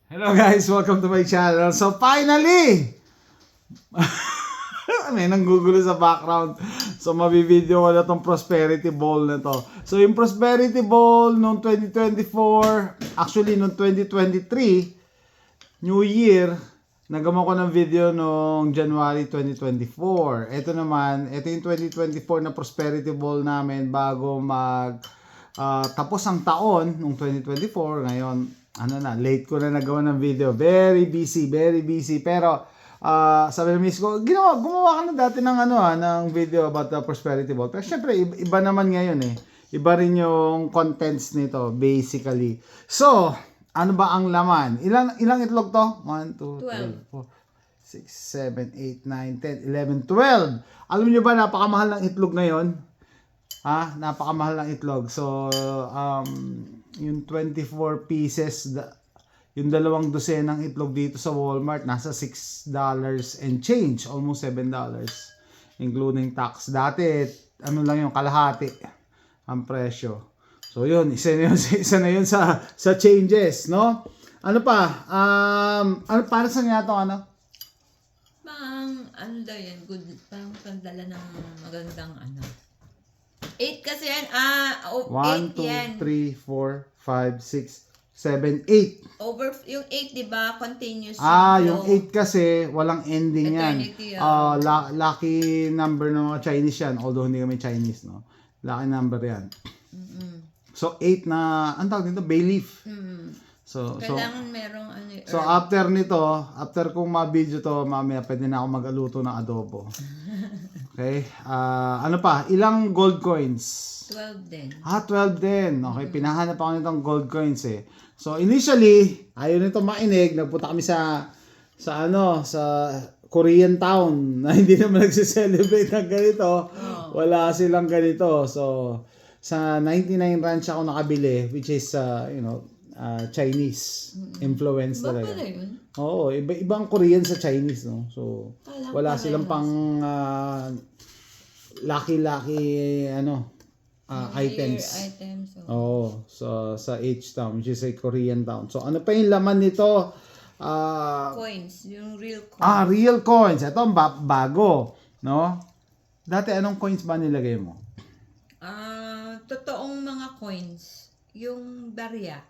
Hello guys, welcome to my channel. So finally, may nanggugulo sa background. So mabibideo ko na tong Prosperity Ball na to. So yung Prosperity Ball noong 2024, actually noong 2023, New Year, nagawa ko ng video noong January 2024. Ito naman, ito yung 2024 na Prosperity Ball namin bago tapos ang taon noong 2024. Ngayon, late ko na nagawa ng video. Very busy. Pero, sabi ng miss ko, gumawa ka na dati ng ng video about the Prosperity Ball. Pero syempre, iba naman ngayon eh. Iba rin yung contents nito, basically. So, ano ba ang laman? Ilang itlog to? 1, 2, 3, 4, 6, 7, 8, 9, 10, 11, 12. Alam niyo ba, napakamahal ng itlog ngayon? Napakamahal ng itlog. So, yung 24 pieces, yung 2 dosenang itlog dito sa Walmart, nasa $6 and change. Almost $7. Including tax. Dati, lang yung kalahati ang presyo. So, yun. Isa na yun sa changes, no? Ano pa? Para sa nga ito, daw yan, good, pang pagdala ng magandang 8 kasi yan, 1, 8 yan. 2, 3, 4, 5, 6, 7, 8. Over, yung 8, di ba, continuous. Yung 8 kasi, walang ending Eternity, yan. Lucky number ng mga Chinese yan, although hindi kami Chinese, no? Lucky number yan. So, 8 na, ang tawag dito, bay leaf. So, kailangan merong So, after nito, after kong ma-video to, mamaya pwede na ako mag-aluto ng adobo. Okay? Ano pa? Ilang gold coins? 12 din. 12 din. Okay, pinahanap ako nitong gold coins eh. So, initially, ayaw nito mainig. Nagpunta kami sa Korean town na hindi naman nagse-celebrate ng ganito. Wala silang ganito. So, sa 99 ranch ako nakabili, which is, Chinese influence talaga. Ba pala yun? Oo, ibang Korean sa Chinese, no? So, wala silang pang lucky items. Oo, so sa H-Town, which is a Korean town. So, ano pa yung laman nito? Coins, yung real coins. Real coins. Ito ang bago, no? Dati anong coins ba nilagay mo? Totoong mga coins. Yung barya.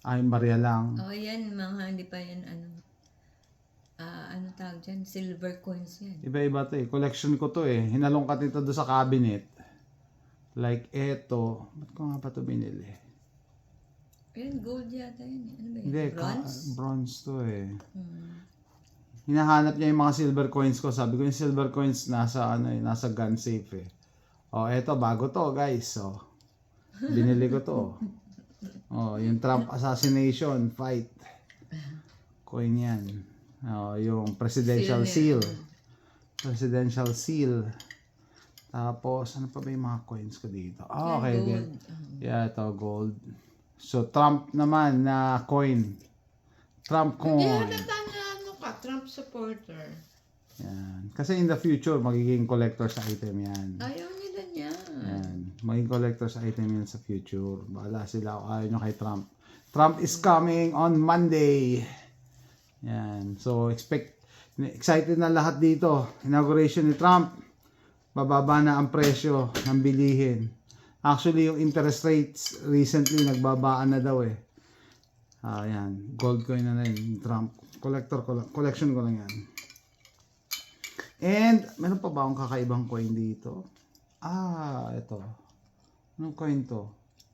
Yung barya lang. Yan, hindi pa yan, ano tawag dyan? Silver coins yan. Iba-iba to eh. Collection ko to eh. Hinalungkat ito doon sa cabinet. Like eto. Ba't ko nga pa to binili? Yan, gold yata yun. Ano ba yun? Hindi, Bronze? Bronze to eh. Hinahanap niya yung mga silver coins ko. Sabi ko yung silver coins nasa gun safe eh. Eto, bago to guys. So, binili ko to. Yung Trump assassination fight. Coin yan. Yung presidential seal. Presidential seal. Tapos, ano pa ba yung mga coins ko dito? Okay, good. Yeah, ito, gold. So, Trump naman na coin. Trump coin. Hindi halata na Trump supporter. Yan. Kasi in the future, magiging collector's item yan. Ayaw nila niya. Yan. Magiging collector's item yan sa future. Bahala sila kung ayaw nyo kay Trump. Trump is coming on Monday. Yan. So, excited na lahat dito. Inauguration ni Trump. Bababa na ang presyo ng bilihin. Actually, yung interest rates recently nagbabaan na daw eh. Yan. Gold coin na rin. Trump. Collection ko lang yan. And, meron pa ba akong kakaibang coin dito? Ito. Anong coin to?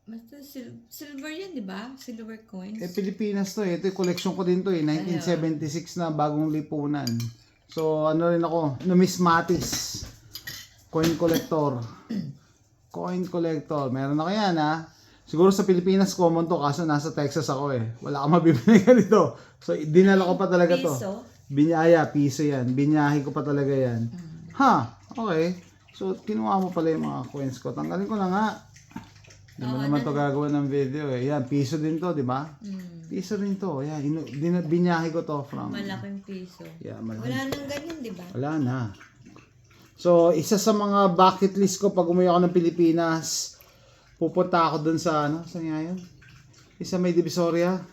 Basta silver yan, di ba? Silver coins. Pilipinas to eh. Ito yung collection ko din to eh. 1976 na, bagong lipunan. So, rin ako. Numismatis. Coin collector. Coin collector. Meron ako yan Siguro sa Pilipinas common to, kaso nasa Texas ako eh. Wala kang mabibili ganito. So, dinala ko pa talaga to. Piso? Piso yan. Binyahe ko pa talaga yan. Okay. So, kinuha mo pala yung mga coins ko. Tanggalin ko na nga. Hindi mo naman to gagawa ng video eh. Yan, piso din to, di ba? Piso din to. Yan, binyahe ko to from... Malaking piso. Yeah, wala nang ganyan, di ba? Wala na. So, isa sa mga bucket list ko pag umuwi ako ng Pilipinas, pupunta ako dun sa, saan nga yun? Isa may Divisoria.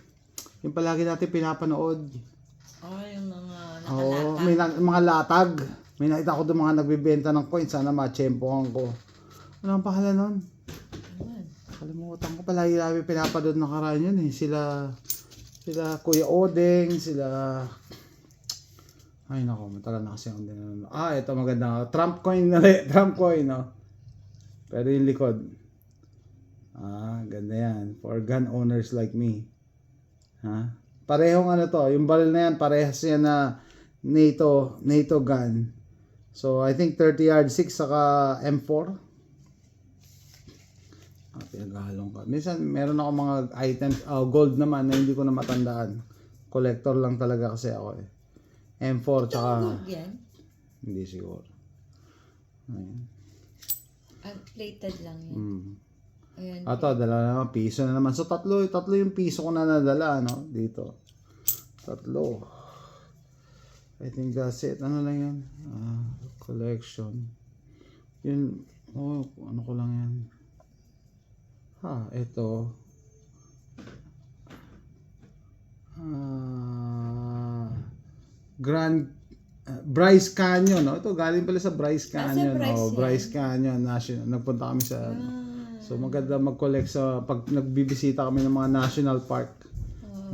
Yung palagi natin pinapanood. Yung mga Oo, nakalata. mga latag. May nakita ko doon mga nagbebenta ng coins. Sana ma-tsempohan ko. Ano ang pangalan nun? Ayun. Kalimutan ko. Palagi namin pinapanood nakaraan yun eh. Sila Kuya Odeng, sila... Ay nako, matagal na kasi ako din. Ito maganda. Trump coin na Trump coin, no? Pero yung likod. Ganda yan. For gun owners like me. Ha? Parehong ano to. Yung barrel na yan, parehas yan na NATO gun. So, I think 30 yard 6 saka M4. Pinaghahalong ka. Minsan, meron ako mga items, gold naman na hindi ko na matandaan. Collector lang talaga kasi ako eh. M4 tsaka... Gold yan? Hindi siguro. Ayun. Plated lang yan. Ayan. Ito, dala naman. Piso na naman. So, tatlo yung piso ko na nadala, no? Dito. Tatlo. I think that's it. Ano lang yan? Collection. Yun. Ano ko lang yan. Ito. Bryce Canyon, no? Ito galing pala sa Bryce Canyon. Bryce Canyon National. Nagpunta kami sa So maganda mag-collect sa pag nagbibisita kami ng mga national park.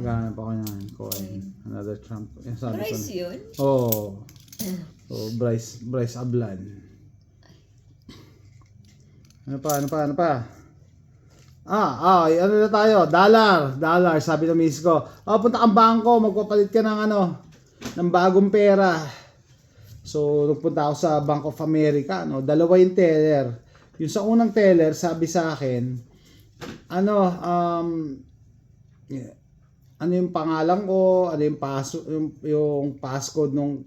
Ganun pa ko yan. Coin. Another Trump. Bryce yun? Oo. Bryce Ablan. Ano pa? Ano na tayo? Dollar. Sabi ng miss ko. Punta kang bangko, magpapalit ka ng bagong pera. So, nagpunta ako sa Bank of America, no? Dalawa yung teller. Yung sa unang teller, sabi sa akin, ano yung pangalan ko, ano yung passcode nung,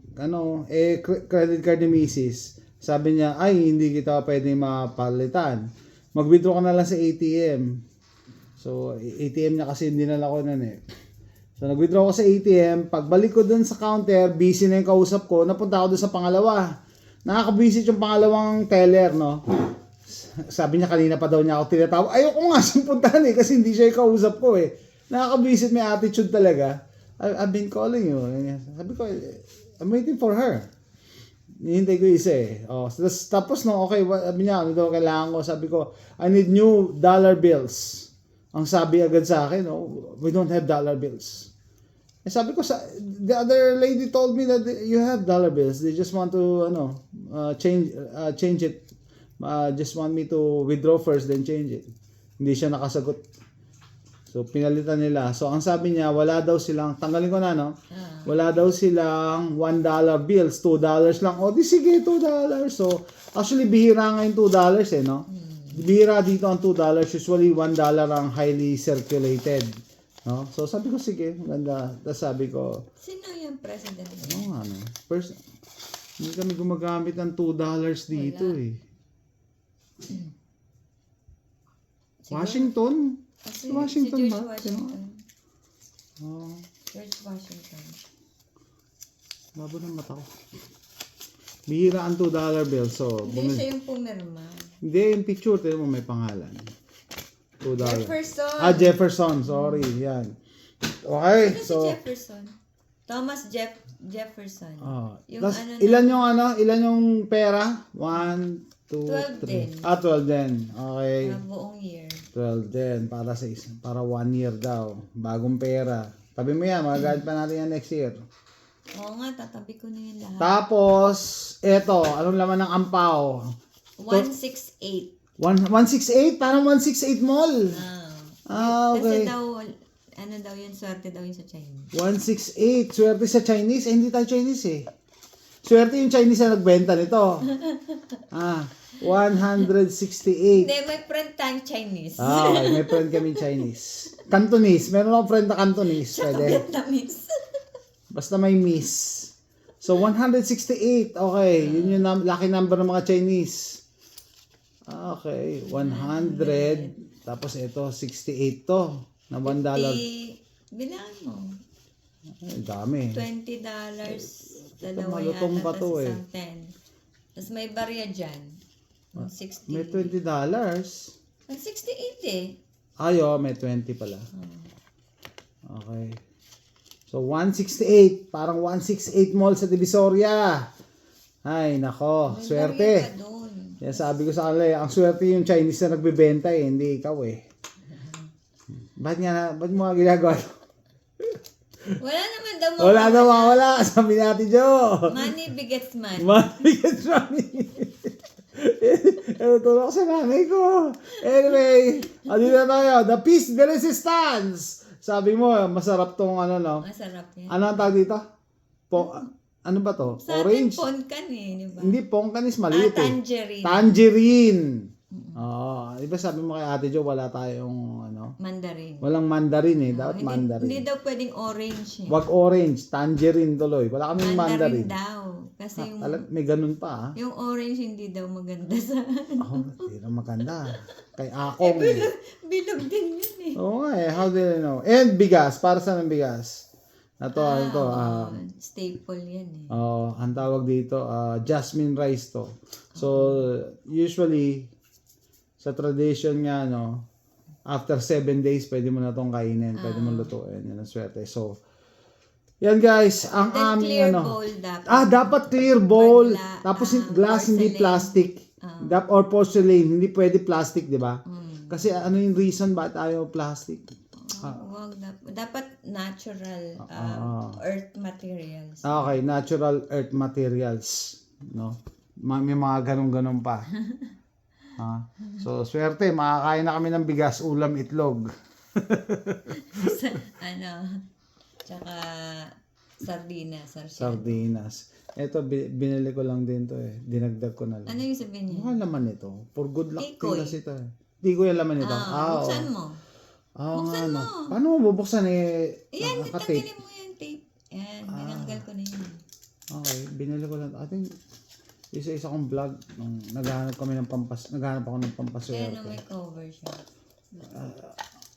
credit card ni Mrs. Sabi niya, hindi kita pwede mapalitan. Mag-withdraw ka na lang sa ATM. So, ATM niya kasi dinala ko nun eh. So, nag-withdraw ko sa ATM. Pagbalik ko dun sa counter, busy na yung kausap ko. Napunta ako dun sa pangalawa. Nakaka-visit yung pangalawang teller, no? Sabi niya kanina pa daw niya ako tinatawag. Ayoko nga siyang puntahan eh, kasi hindi siya yung kausap ko eh. Nakaka-visit, may attitude talaga. I've been calling you. Sabi ko, I'm waiting for her. Hinihintay ko isa eh. Tapos okay, sabi niya, ano daw kailangan ko? Sabi ko, I need new dollar bills. Ang sabi agad sa akin, we don't have dollar bills. Sabi ko, the other lady told me that you have dollar bills. They just want to, change it. Just want me to withdraw first, then change it. Hindi siya nakasagot. So, pinalitan nila. So, ang sabi niya, wala daw silang, tanggalin ko na, no? Wala daw silang $1 bills, $2 lang. Di sige, $2. So, actually, bihira nga yung $2 eh, no? Bihira dito ang $2. Usually, $1 ang highly circulated. No? So, sabi ko, sige, ganda. Tapos sabi ko, sino yung president? First, hindi kami gumagamit ng $2 dito eh. Washington? Washington ba? Washington. George Washington. Labo ng mata ko. Bihira ang $2 bill. So, Hindi siya yung pumirma. Hindi, yung picture. Tignan mo, may pangalan. $2. Jefferson. Jefferson. Sorry. Yan. Okay. Si Jefferson? Thomas Jefferson. Yung ilan yung pera? 1, 2, 3. 12 din. Okay. Buong year. 12 din. Para 1 year daw. Bagong pera. Tabi mo yan. Magagamit pa natin yan next year. Oo nga, tatabi ko na yun lahat. Tapos, eto. Anong laman ng ampaw? 168. 168? Parang 168 mall. Okay. Kasi daw, yun, swerte daw yun sa Chinese. 168. Swerte sa Chinese? Hindi tayo Chinese eh. Swerte yung Chinese na nagbenta nito. 168. Hindi, may friend tayong Chinese. Okay. May friend kami Chinese. Cantonese. Meron akong friend na Cantonese. Pwede. Vietnamese. Basta may miss. So, 168. Okay. Yun yung lucky number ng mga Chinese. Okay. 100. Tapos ito, 68 to. Na $1. Bilangin mo. Ay, dami. $20. Dalawa malutong yata. pa to Tapos eh. isang 10. Tapos may barya dyan. 60. May $20. Ang 68 eh. Ayo, may 20 pala. Okay. So 168, parang 168 mall sa Divisoria. Ay, nako, May swerte. barya ka doon. Yan sabi ko sa kanila, ang swerte yung Chinese na nagbebenta hindi ikaw eh. Ba't mo nga ginagawa? Wala naman daw Wala na mawala, sabi natin Joe. Money begets money. Maligas money. Tulog sa nanay ko. Anyway, dito na tayo. The Piece de Resistance. Sabi mo, masarap tong ano, no? Masarap yan. Ano ang tawag dito? Ano ba to? Sa atin, Orange? ponkan eh, di ba? Hindi, pongkan is maliit eh. Tangerine. Tangerine. Oo. Di ba sabi mo kay Ate Jo, wala tayong ano? Mandarin. Walang mandarin eh. Dapat hindi, mandarin. Hindi daw pwedeng orange eh. Wag orange, tangerine tuloy. Wala kaming mandarin. daw. Kasi yung, May ganun pa ah. yung orange hindi daw maganda sa... Hindi na maganda. Kay Akong eh. Bilog din yun eh. Oo nga eh. How do you know? And bigas. Para saan ang bigas? Ano to? Staple yan eh. Ang tawag dito, jasmine rice to. So, usually, sa tradition nga, no, after 7 days, pwede mo na itong kainin. Pwede mo lutuin. Yan ang swerte. So, yan guys, ang Then aming clear ano. bowl dapat. Dapat clear bowl. Tapos glass, hindi porcelain. plastic. Or porcelain, hindi pwede plastic, di ba? Mm. Kasi ano yung reason bakit ayaw plastic? Wag dapat natural earth materials. Okay, natural earth materials, no? May mga ganun-ganun pa. So, swerte, makakain na kami ng bigas, ulam, itlog. Tsaka sardinas. Sardinas. Ito, binili ko lang din to eh. Dinagdag ko na lang. Ano yung sabihin niya? Ano laman ito? For good luck Tikoy. kasi ito eh. Tikoy yung laman ito. Buksan mo. Buksan mo. Paano mo bubuksan eh? Yan, Nakatape. tanggalin mo yung tape. Yan, tinanggal ko na yun. Okay, binili ko lang. I think, isa-isa kong vlog. Nung naghahanap ako ng pampaswerte. Kaya may cover siya.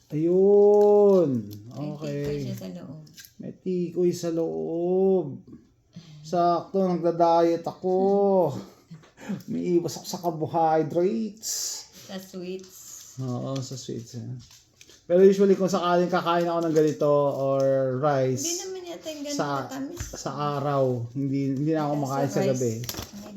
Ayun. May Okay. tikoy siya sa loob. May tikoy sa loob. Sakto, nagda-diet ako. May iwas ako sa carbohydrates. Sa sweets. Oo, sa sweets. Pero usually kung sakaling kakain ako ng ganito or rice, Hindi naman yata yung ganun sa katamis. sa araw, hindi na ako makain sa gabi.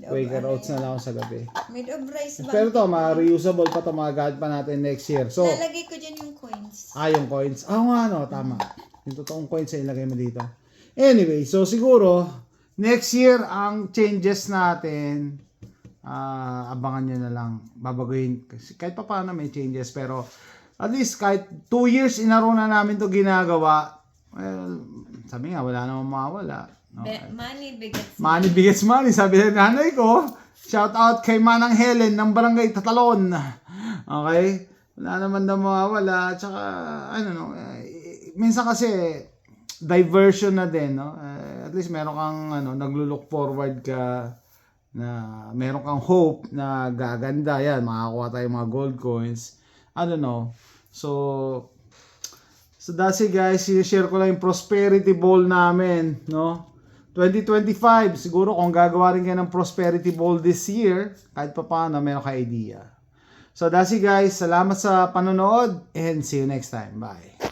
Quaker oats na lang ako sa gabi. Made of rice ba? Pero to, reusable pa to, magagamit pa natin next year. So, Lalagay ko dyan yung coins. yung coins. Nga no, tama. Yung totoong coins ay ilagay mo dito. Anyway, so siguro, next year, ang changes natin, abangan nyo na lang. Babaguhin. Kasi kahit pa paano may changes, pero at least kahit 2 years in a row na namin to ginagawa, well, sabi nga, wala namang mawala. No? Money begets Money begets money, sabi ng nanay ko. Shout out kay Manang Helen ng Barangay Tatalon. Okay? Wala naman daw mawawala. Tsaka, minsan kasi, diversion na din, no? At least meron kang, naglo-look forward ka, na meron kang hope na gaganda. Yan, makakuha tayo mga gold coins. I don't know. So that's it guys. I-share ko lang yung prosperity bowl namin, no? 2025, siguro kung gagawa rin kayo ng prosperity bowl this year, kahit pa paano, meron ka idea. So that's it guys. Salamat sa panonood and see you next time. Bye.